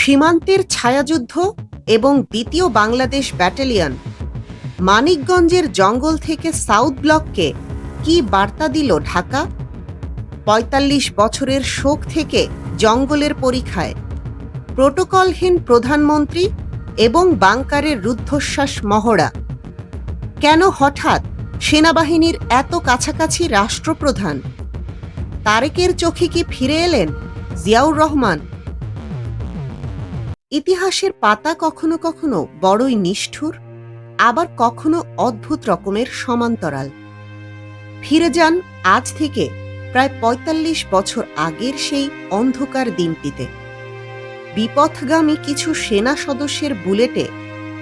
সীমান্তের ছায়াযুদ্ধ এবং দ্বিতীয় বাংলাদেশ ব্যাটালিয়ন মানিকগঞ্জের জঙ্গল থেকে সাউথ ব্লককে কি বার্তা দিল ঢাকা? ৪৫ বছরের শোক থেকে জঙ্গলের পরিখায়, প্রোটোকলহীন প্রধানমন্ত্রী এবং বাংকারের রুদ্ধশ্বাস মহড়া। কেন হঠাৎ সেনাবাহিনীর এত কাছাকাছি রাষ্ট্রপ্রধান? তারেকের চোখে কি ফিরে এলেন জিয়াউর রহমান? ইতিহাসের পাতা কখনো কখনো বড়ই নিষ্ঠুর, আবার কখনো অদ্ভুত রকমের সমান্তরাল। ফিরে যান আজ থেকে প্রায় ৪৫ বছর আগের সেই অন্ধকার দিনটিতে। বিপথগামী কিছু সেনা সদস্যের বুলেটে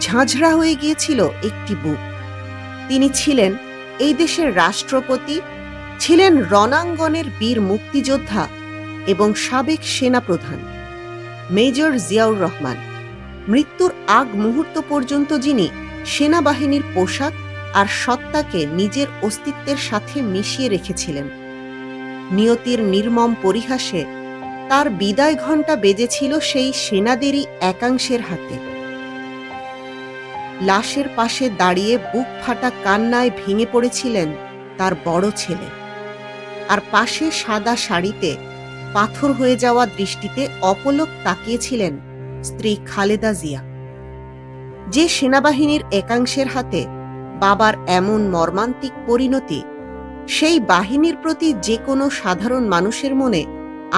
ঝাঁঝরা হয়ে গিয়েছিল একটি বুক। তিনি ছিলেন এই দেশের রাষ্ট্রপতি, ছিলেন রণাঙ্গনের বীর মুক্তিযোদ্ধা এবং সাবেক সেনাপ্রধান মেজর জিয়াউর রহমান। মৃত্যুর আগ মুহূর্ত পর্যন্ত যিনি সেনাবাহিনীর পোশাক আর সত্তাকে নিজের অস্তিত্বের সাথে মিশিয়ে রেখেছিলেন। নিয়তির নির্মম পরিহাসে তার বিদায় ঘণ্টা বেজেছিল সেই সেনাদেরই একাংশের হাতে। লাশের পাশে দাঁড়িয়ে বুক ফাটা কান্নায় ভেঙে পড়েছিলেন তার বড় ছেলে, আর পাশে সাদা শাড়িতে পাথর হয়ে যাওয়া দৃষ্টিতে অপলক তাকিয়েছিলেন স্ত্রী খালেদা জিয়া। যে সেনাবাহিনীর একাংশের হাতে বাবার এমন মর্মান্তিক পরিণতি, সেই বাহিনীর প্রতি যে কোনো সাধারণ মানুষের মনে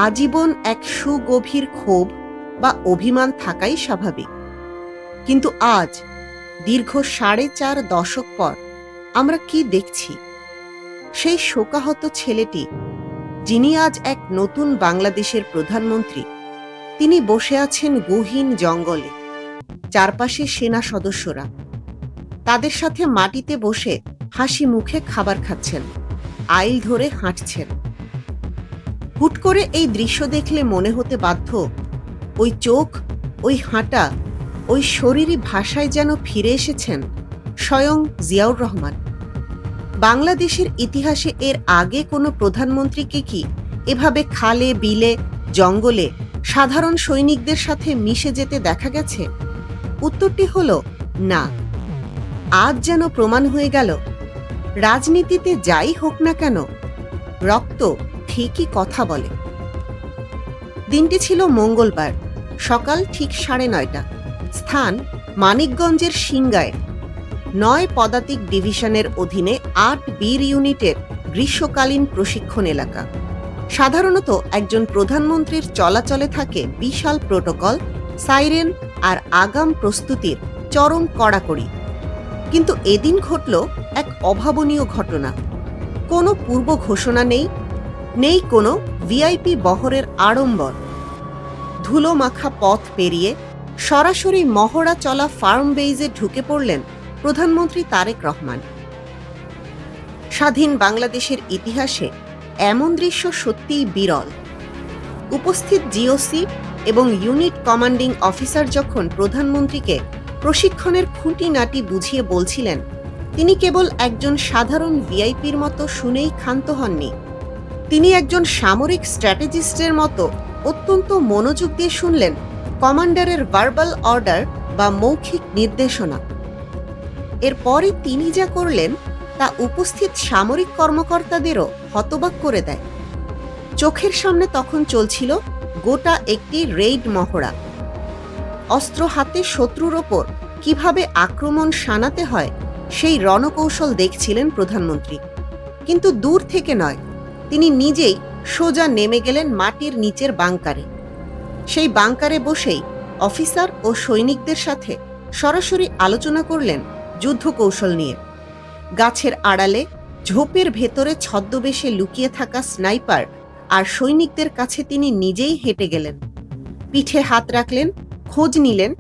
আজীবন এক সুগভীর ক্ষোভ বা অভিমান থাকাই স্বাভাবিক। কিন্তু আজ দীর্ঘ ৪.৫ দশক পর আমরা কি দেখছি? সেই শোকাহত ছেলেটি, যিনি আজ এক নতুন বাংলাদেশের প্রধানমন্ত্রী, তিনি বসে আছেন গহীন জঙ্গলে। চারপাশে সেনা সদস্যরা তাদের সাথে মাটিতে বসে হাসি মুখে খাবার খাচ্ছেন, আইল ধরে হাঁটছেন। হুট করে এই দৃশ্য দেখলে মনে হতে বাধ্য, ওই চোখ, ওই হাঁটা, ওই শরীরী ভাষায় যেন ফিরে এসেছেন স্বয়ং জিয়াউর রহমান। বাংলাদেশের ইতিহাসে এর আগে কোনো প্রধানমন্ত্রীকে কি এভাবে খালে, বিলে, জঙ্গলে সাধারণ সৈনিকদের সাথে মিশে যেতে দেখা গেছে? উত্তরটি হল না। আজ যেন প্রমাণ হয়ে গেল, রাজনীতিতে যাই হোক না কেন, রক্ত ঠিকই কথা বলে। দিনটি ছিল মঙ্গলবার, সকাল ঠিক ৯:৩০। স্থান মানিকগঞ্জের সিংগায়। ৯ পদাতিক ডিভিশনের অধীনে ৮ বীর ইউনিটের গ্রীষ্মকালীন প্রশিক্ষণ এলাকা। সাধারণত একজন প্রধানমন্ত্রীর চলাচলে থাকে বিশাল প্রোটোকল, সাইরেন আর আগাম প্রস্তুতির চরম কড়াকড়ি। কিন্তু এদিন ঘটল এক অভাবনীয় ঘটনা। কোনো পূর্ব ঘোষণা নেই, নেই কোনো ভিআইপি বহরের আড়ম্বর। ধুলো মাখা পথ পেরিয়ে সরাসরি মহড়া চলা ফার্ম বেইজে ঢুকে পড়লেন প্রধানমন্ত্রী তারেক রহমান। স্বাধীন বাংলাদেশের ইতিহাসে এমন দৃশ্য সত্যিই বিরল। উপস্থিত জিওসি এবং ইউনিট কমান্ডিং অফিসার যখন প্রধানমন্ত্রীকে প্রশিক্ষণের খুঁটিনাটি বুঝিয়ে বলছিলেন, তিনি কেবল একজন সাধারণ ভিআইপির মতো শুনেই ক্ষান্ত হননি। তিনি একজন সামরিক স্ট্র্যাটেজিস্টের মতো অত্যন্ত মনোযোগ দিয়ে শুনলেন কমান্ডারের ভার্বাল অর্ডার বা মৌখিক নির্দেশনা। এরপরই তিনি যা করলেন তা উপস্থিত সামরিক কর্মকর্তাদেরও হতবাক করে দেয়। চোখের সামনে তখন চলছিল গোটা একটি রেইড মহড়া। অস্ত্র হাতে শত্রুর ওপর কিভাবে আক্রমণ শানাতে হয় সেই রণকৌশল দেখছিলেন প্রধানমন্ত্রী। কিন্তু দূর থেকে নয়, তিনি নিজেই সোজা নেমে গেলেন মাটির নিচের বাংকারে। সেই বাংকারে বসেই অফিসার ও সৈনিকদের সাথে সরাসরি আলোচনা করলেন যুদ্ধ কৌশল নিয়ে। গাছের আড়ালে, ঝোপের ভেতরে ছদ্মবেশে লুকিয়ে থাকা স্নাইপার আর সৈনিকদের কাছে তিনি নিজেই হেঁটে গেলেন। পিঠে হাত রাখলেন, খোঁজ নিলেন,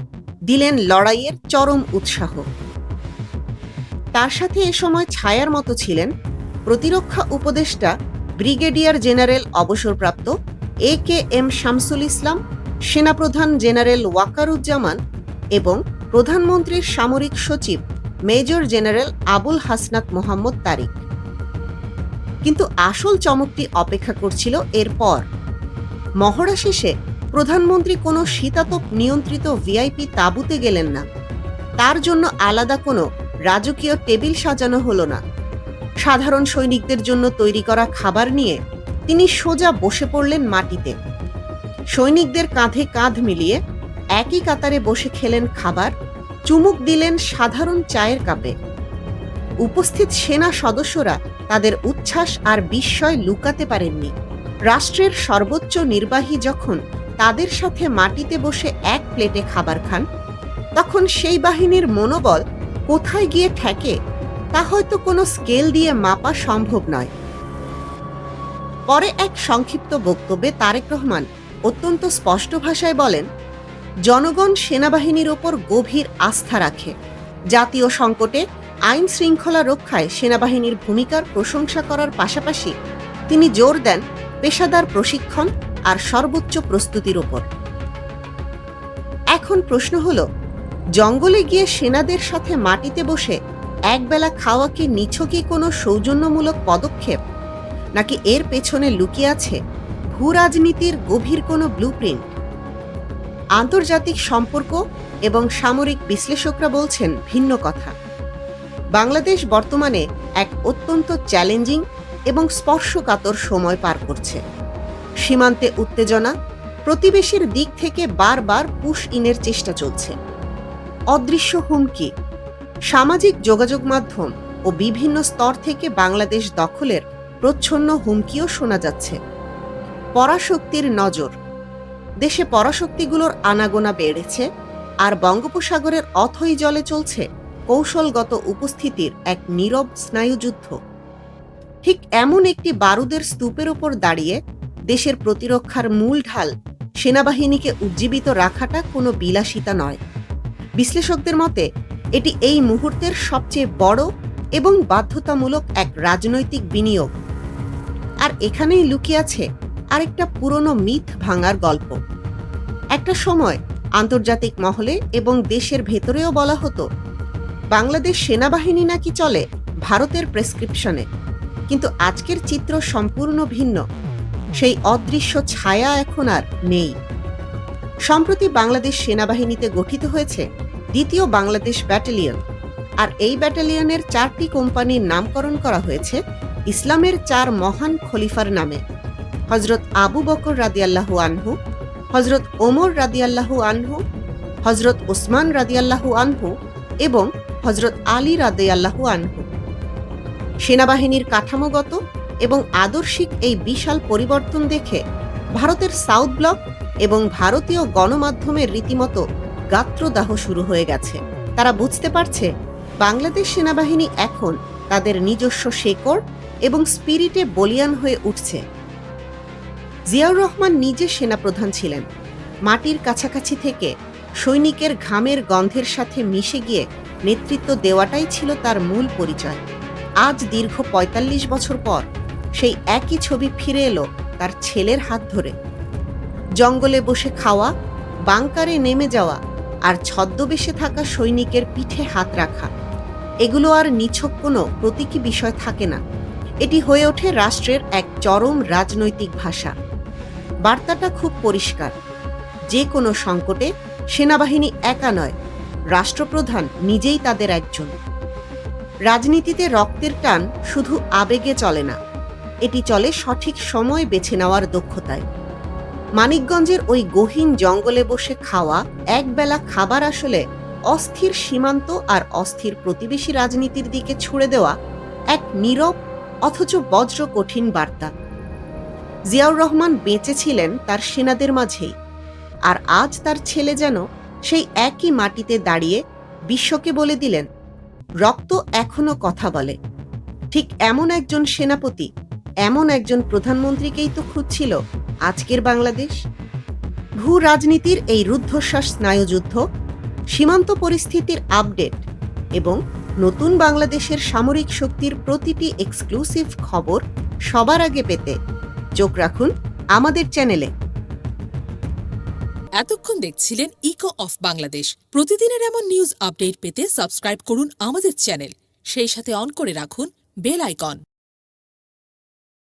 দিলেন লড়াইয়ের চরম উৎসাহ। তার সাথে এ সময় ছায়ার মতো ছিলেন প্রতিরক্ষা উপদেষ্টা ব্রিগেডিয়ার জেনারেল অবসরপ্রাপ্ত AKM শামসুল ইসলাম, সেনাপ্রধান জেনারেল ওয়াকারুজ্জামান এবং প্রধানমন্ত্রীর সামরিক সচিব মেজর জেনারেল আবুল হাসনাত মোহাম্মদ তারিক। কিন্তু আসল চমকটি অপেক্ষা করছিল এরপর। মহড়া শেষে প্রধানমন্ত্রী কোনো শীতাতপ নিয়ন্ত্রিত ভিআইপি তাঁবুতে গেলেন না। তার জন্য আলাদা কোনো রাজকীয় টেবিল সাজানো হলো না। সাধারণ সৈনিকদের জন্য তৈরি করা খাবার নিয়ে তিনি সোজা বসে পড়লেন মাটিতে। সৈনিকদের কাঁধে কাঁধ মিলিয়ে একই কাতারে বসে খেলেন খাবার, চুমুক দিলেন সাধারণ চায়ের কাপে। উপস্থিত সেনা সদস্যরা তাদের উচ্ছ্বাস আর বিস্ময় লুকাতে পারেননি। রাষ্ট্রের সর্বোচ্চ নির্বাহী যখন তাদের সাথে মাটিতে বসে এক প্লেটে খাবার খান, তখন সেই বাহিনীর মনোবল কোথায় গিয়ে ঠেকে তা হয়তো কোনো স্কেল দিয়ে মাপা সম্ভব নয়। পরে এক সংক্ষিপ্ত বক্তব্যে তারেক রহমান অত্যন্ত স্পষ্ট ভাষায় বলেন, জনগণ সেনাবাহিনীর ওপর গভীর আস্থা রাখে। জাতীয় সংকটে আইন শৃঙ্খলা রক্ষায় সেনাবাহিনীর ভূমিকার প্রশংসা করার পাশাপাশি তিনি জোর দেন পেশাদার প্রশিক্ষণ আর সর্বোচ্চ প্রস্তুতির ওপর। এখন প্রশ্ন হল, জঙ্গলে গিয়ে সেনাদের সাথে মাটিতে বসে একবেলা খাওয়া কি নিছকই কোনো সৌজন্যমূলক পদক্ষেপ, নাকি এর পেছনে লুকিয়ে আছে ভূ রাজনীতির গভীর কোনো ব্লুপ্রিন্ট? আন্তর্জাতিক সম্পর্ক এবং সামরিক বিশ্লেষকরা বলছেন ভিন্ন কথা। বাংলাদেশ বর্তমানে এক অত্যন্ত চ্যালেঞ্জিং এবং স্পর্শকাতর সময় পার করছে। সীমান্তে উত্তেজনা, প্রতিবেশীর দিক থেকে বারবার পুশ ইনের চেষ্টা চলছে। অদৃশ্য হুমকি, সামাজিক যোগাযোগ মাধ্যম ও বিভিন্ন স্তর থেকে বাংলাদেশ দখলের প্রচ্ছন্ন হুমকিও শোনা যাচ্ছে। পরাশক্তির নজর, দেশে পরাশক্তিগুলোর আনাগোনা বেড়েছে, আর বঙ্গোপসাগরের অথই জলে চলছে কৌশলগত উপস্থিতির এক নীরব স্নায়ুযুদ্ধ। ঠিক এমন একটি বারুদের স্তূপের ওপর দাঁড়িয়ে দেশের প্রতিরক্ষার মূল ঢাল সেনাবাহিনীকে উজ্জীবিত রাখাটা কোনো বিলাসিতা নয়। বিশ্লেষকদের মতে এটি এই মুহূর্তের সবচেয়ে বড় এবং বাধ্যতামূলক এক রাজনৈতিক বিনিয়োগ। আর এখানেই লুকিয়ে আছে আরেকটা পুরনো মিথ ভাঙার গল্প। একটা সময় আন্তর্জাতিক মহলে এবং দেশের ভেতরেও বলা হতো বাংলাদেশ সেনাবাহিনী নাকি চলে ভারতের প্রেসক্রিপশনে। কিন্তু আজকের চিত্র সম্পূর্ণ ভিন্ন। সেই অদৃশ্য ছায়া এখন আর নেই। সম্প্রতি বাংলাদেশ সেনাবাহিনীতে গঠিত হয়েছে দ্বিতীয় বাংলাদেশ ব্যাটালিয়ন, আর এই ব্যাটালিয়নের 4টি কোম্পানির নামকরণ করা হয়েছে ইসলামের 4 মহান খলিফার নামে: হজরত আবু বকর রাদিয়াল্লাহু আনহু, হজরত ওমর রাদিয়াল্লাহু আনহু, হজরত ওসমান রাদিয়াল্লাহু আনহু এবং হজরত আলী রাদিয়াল্লাহু আনহু। সেনাবাহিনীর কাঠামোগত এবং আদর্শিক এই বিশাল পরিবর্তন দেখে ভারতের সাউথ ব্লক এবং ভারতীয় গণমাধ্যমের রীতিমতো গাত্রদাহ শুরু হয়ে গেছে। তারা বুঝতে পারছে বাংলাদেশ সেনাবাহিনী এখন তাদের নিজস্ব শেকড় এবং স্পিরিটে বলিয়ান হয়ে উঠছে। জিয়াউর রহমান নিজে সেনাপ্রধান ছিলেন। মাটির কাছাকাছি থেকে সৈনিকের ঘামের গন্ধের সাথে মিশে গিয়ে নেতৃত্ব দেওয়াটাই ছিল তার মূল পরিচয়। আজ দীর্ঘ ৪৫ বছর পর সেই একই ছবি ফিরে এলো তার ছেলের হাত ধরে। জঙ্গলে বসে খাওয়া, বাংকারে নেমে যাওয়া আর ছদ্মবেশে থাকা সৈনিকের পিঠে হাত রাখা, এগুলো আর নিছক কোনো প্রতীকী বিষয় থাকে না। এটি হয়ে ওঠে রাষ্ট্রের এক চরম রাজনৈতিক ভাষা। বার্তাটা খুব পরিষ্কার, যে কোনো সংকটে সেনাবাহিনী একা নয়, রাষ্ট্রপ্রধান নিজেই তাদের একজন। রাজনীতিতে রক্তের টান শুধু আবেগে চলে না, এটি চলে সঠিক সময় বেছে নেওয়ার দক্ষতায়। মানিকগঞ্জের ওই গহীন জঙ্গলে বসে খাওয়া একবেলা খাবার আসলে অস্থির সীমান্ত আর অস্থির প্রতিবেশী রাজনীতির দিকে ছুড়ে দেওয়া এক নীরব অথচ বজ্র কঠিন বার্তা। জিয়াউর রহমান বেঁচে ছিলেন তার সেনাদের মাঝেই, আর আজ তার ছেলে যেন সেই একই মাটিতে দাঁড়িয়ে বিশ্বকে বলে দিলেন, রক্ত এখনো কথা বলে। ঠিক এমন একজন সেনাপতি, এমন একজন প্রধানমন্ত্রীকেই তো খুঁজছিল আজকের বাংলাদেশ। ভূ রাজনীতির এই রুদ্ধশ্বাস স্নায়ুযুদ্ধ, সীমান্ত পরিস্থিতির আপডেট এবং নতুন বাংলাদেশের সামরিক শক্তির প্রতিটি এক্সক্লুসিভ খবর সবার আগে পেতে চোখ রাখুন আমাদের চ্যানেলে। এতক্ষণ দেখছিলেন ইকো অফ বাংলাদেশ। প্রতিদিনের এমন নিউজ আপডেট পেতে সাবস্ক্রাইব করুন আমাদের চ্যানেল, সেই সাথে অন করে রাখুন বেল আইকন।